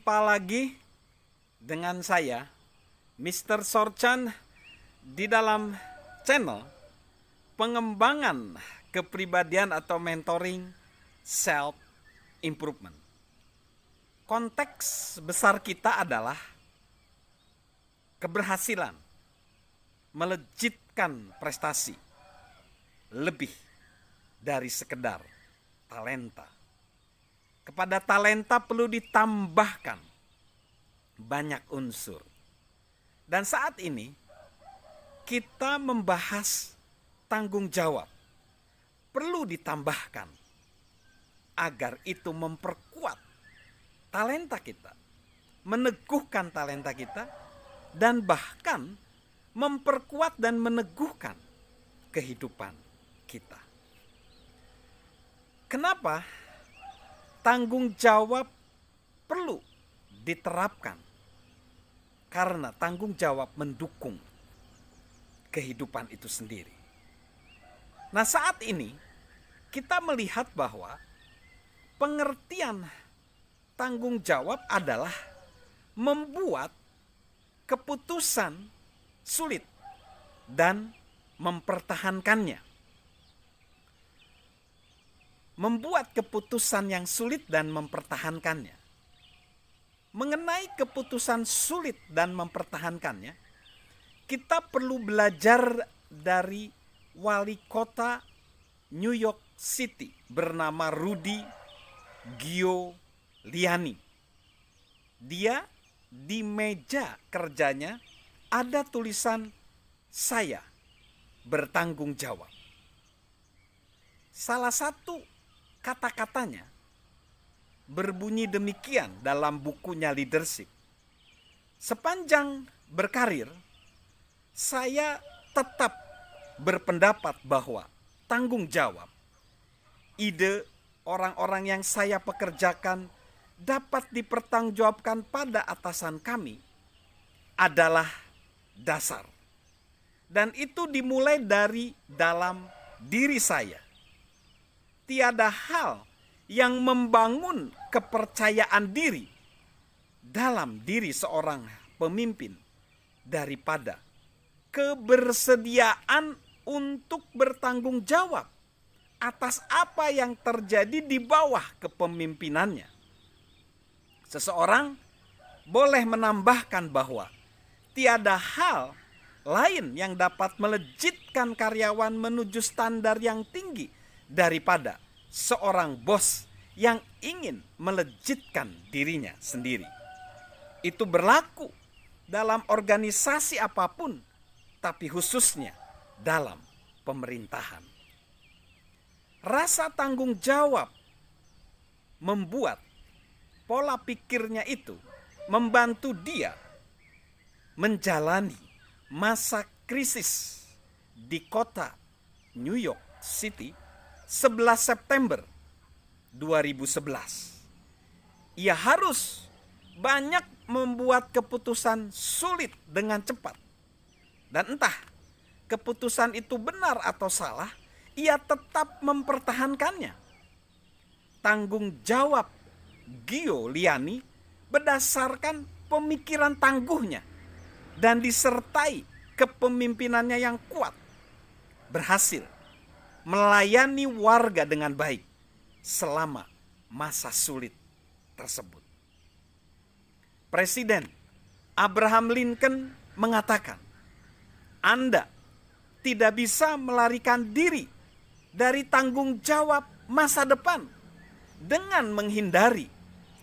Jumpa lagi dengan saya, Mr. Sorchan, di dalam channel pengembangan kepribadian atau mentoring self improvement. Konteks besar kita adalah keberhasilan melejitkan prestasi lebih dari sekedar talenta. Kepada talenta perlu ditambahkan banyak unsur. Dan saat ini kita membahas tanggung jawab. Perlu ditambahkan agar itu memperkuat talenta kita, meneguhkan talenta kita, dan bahkan memperkuat dan meneguhkan kehidupan kita. Kenapa tanggung jawab perlu diterapkan? Karena tanggung jawab mendukung kehidupan itu sendiri. Nah, saat ini kita melihat bahwa pengertian tanggung jawab adalah membuat keputusan sulit dan mempertahankannya. Membuat keputusan yang sulit dan mempertahankannya. Mengenai keputusan sulit dan mempertahankannya, kita perlu belajar dari wali kota New York City bernama Rudy Giuliani. Dia di meja kerjanya ada tulisan "Saya bertanggung jawab". Salah satu kata-katanya berbunyi demikian dalam bukunya Leadership. Sepanjang berkarir, saya tetap berpendapat bahwa tanggung jawab, ide orang-orang yang saya pekerjakan dapat dipertanggungjawabkan pada atasan kami adalah dasar. Dan itu dimulai dari dalam diri saya. Tiada hal yang membangun kepercayaan diri dalam diri seorang pemimpin daripada kebersediaan untuk bertanggung jawab atas apa yang terjadi di bawah kepemimpinannya. Seseorang boleh menambahkan bahwa tiada hal lain yang dapat melejitkan karyawan menuju standar yang tinggi daripada seorang bos yang ingin melejitkan dirinya sendiri. Itu berlaku dalam organisasi apapun, tapi khususnya dalam pemerintahan. Rasa tanggung jawab membuat pola pikirnya itu membantu dia menjalani masa krisis di kota New York City 11 September 2011. Ia harus banyak membuat keputusan sulit dengan cepat. Dan entah keputusan itu benar atau salah, ia tetap mempertahankannya. Tanggung jawab Giuliani berdasarkan pemikiran tangguhnya dan disertai kepemimpinannya yang kuat, berhasil melayani warga dengan baik selama masa sulit tersebut. Presiden Abraham Lincoln mengatakan, Anda tidak bisa melarikan diri dari tanggung jawab masa depan dengan menghindari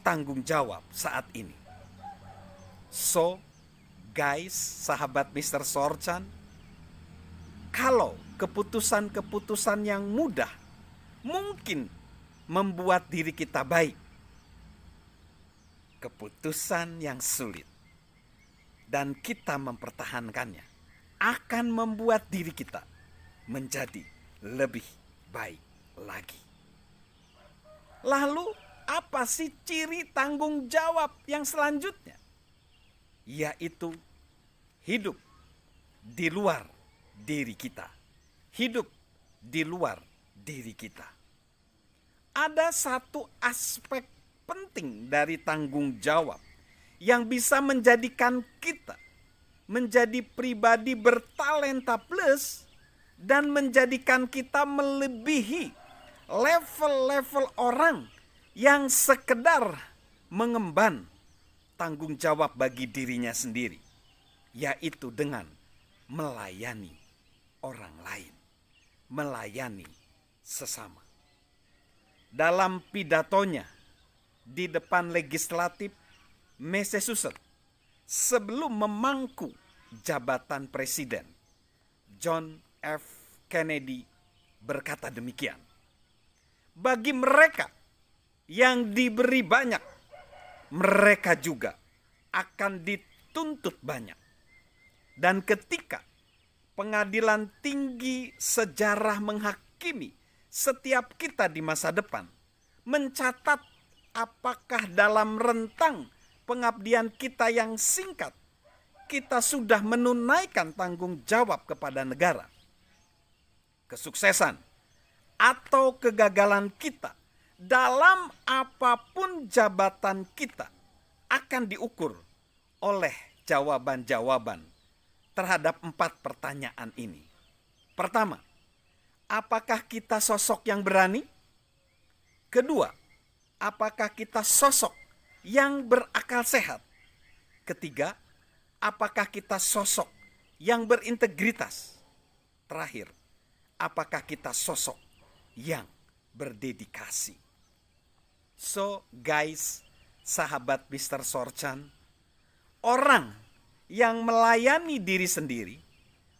tanggung jawab saat ini. So, guys, sahabat Mr. Sorchan, kalau keputusan-keputusan yang mudah mungkin membuat diri kita baik, keputusan yang sulit dan kita mempertahankannya akan membuat diri kita menjadi lebih baik lagi. Lalu apa sih ciri tanggung jawab yang selanjutnya? Yaitu hidup di luar diri kita. Hidup di luar diri kita. Ada satu aspek penting dari tanggung jawab yang bisa menjadikan kita menjadi pribadi bertalenta plus dan menjadikan kita melebihi level-level orang yang sekedar mengemban tanggung jawab bagi dirinya sendiri, yaitu dengan melayani orang lain, melayani sesama. Dalam pidatonya di depan legislatif Massachusetts sebelum memangku jabatan presiden, John F. Kennedy berkata demikian, bagi mereka yang diberi banyak, mereka juga akan dituntut banyak. Dan ketika pengadilan tinggi sejarah menghakimi setiap kita di masa depan, mencatat apakah dalam rentang pengabdian kita yang singkat, kita sudah menunaikan tanggung jawab kepada negara. Kesuksesan atau kegagalan kita dalam apapun jabatan kita akan diukur oleh jawaban-jawaban terhadap 4 pertanyaan ini. Pertama, apakah kita sosok yang berani? Kedua, apakah kita sosok yang berakal sehat? Ketiga, apakah kita sosok yang berintegritas? Terakhir, apakah kita sosok yang berdedikasi? So guys, sahabat Mr. Sorchan, orang yang melayani diri sendiri,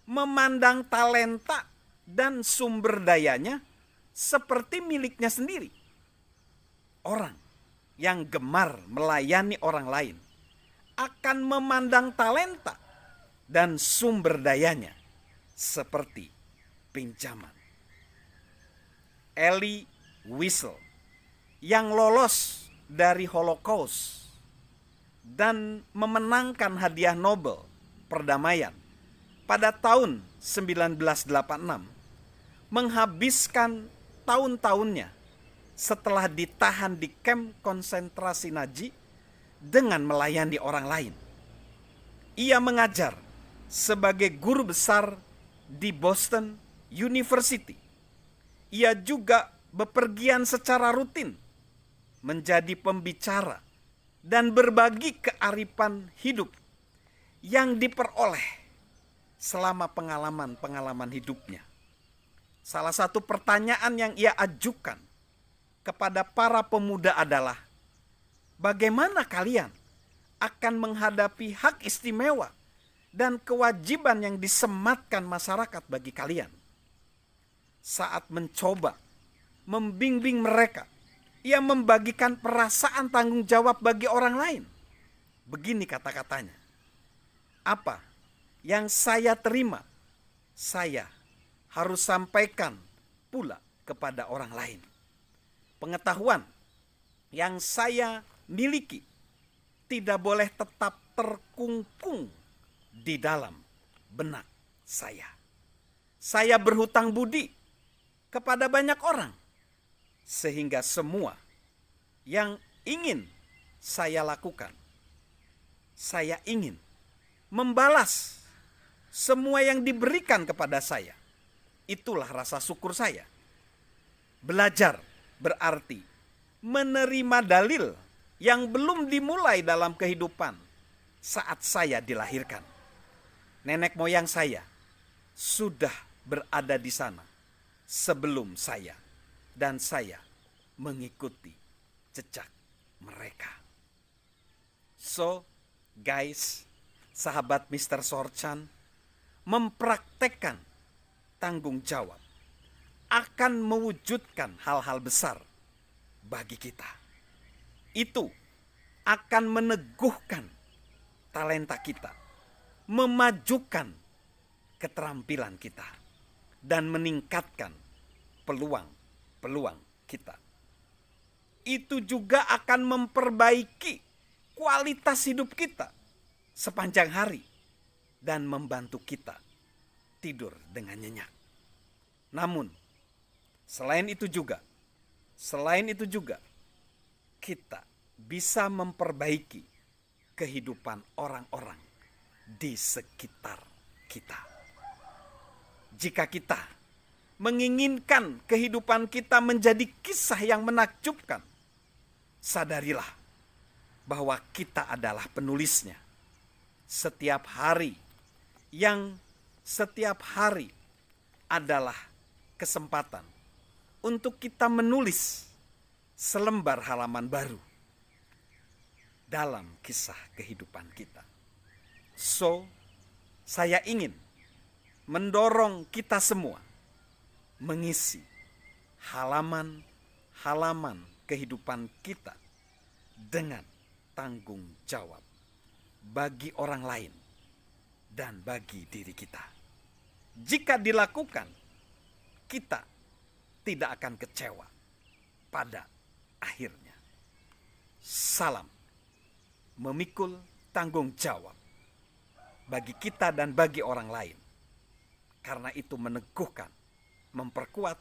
memandang talenta dan sumber dayanya seperti miliknya sendiri. Orang yang gemar melayani orang lain akan memandang talenta dan sumber dayanya seperti pinjaman. Elie Wiesel yang lolos dari Holocaust dan memenangkan hadiah Nobel perdamaian pada tahun 1986, menghabiskan tahun-tahunnya setelah ditahan di kamp konsentrasi Nazi dengan melayani orang lain. Ia mengajar sebagai guru besar di Boston University. Ia juga bepergian secara rutin menjadi pembicara dan berbagi kearifan hidup yang diperoleh selama pengalaman-pengalaman hidupnya. Salah satu pertanyaan yang ia ajukan kepada para pemuda adalah, bagaimana kalian akan menghadapi hak istimewa dan kewajiban yang disematkan masyarakat bagi kalian? Saat mencoba membimbing mereka, ia membagikan perasaan tanggung jawab bagi orang lain. Begini kata-katanya, apa yang saya terima, saya harus sampaikan pula kepada orang lain. Pengetahuan yang saya miliki tidak boleh tetap terkungkung di dalam benak saya. Saya berhutang budi kepada banyak orang, sehingga semua yang ingin saya lakukan, saya ingin membalas semua yang diberikan kepada saya. Itulah rasa syukur saya. Belajar berarti menerima dalil yang belum dimulai dalam kehidupan saat saya dilahirkan. Nenek moyang saya sudah berada di sana sebelum saya, dan saya mengikuti jejak mereka. So, guys, sahabat Mr. Sorchan, mempraktekkan tanggung jawab akan mewujudkan hal-hal besar bagi kita. Itu akan meneguhkan talenta kita, memajukan keterampilan kita, dan meningkatkan peluang-peluang kita. Itu juga akan memperbaiki kualitas hidup kita sepanjang hari dan membantu kita tidur dengan nyenyak. Namun, selain itu juga, kita bisa memperbaiki kehidupan orang-orang di sekitar kita. Jika kita menginginkan kehidupan kita menjadi kisah yang menakjubkan, sadarilah bahwa kita adalah penulisnya. Setiap hari adalah kesempatan untuk kita menulis selembar halaman baru dalam kisah kehidupan kita. So, saya ingin mendorong kita semua mengisi halaman kehidupan kita dengan tanggung jawab bagi orang lain dan bagi diri kita. Jika dilakukan, kita tidak akan kecewa pada akhirnya. Salam memikul tanggung jawab bagi kita dan bagi orang lain. Karena itu meneguhkan, memperkuat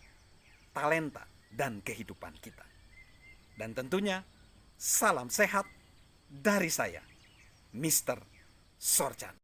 talenta dan kehidupan kita. Dan tentunya salam sehat dari saya, Mr. Sorchan.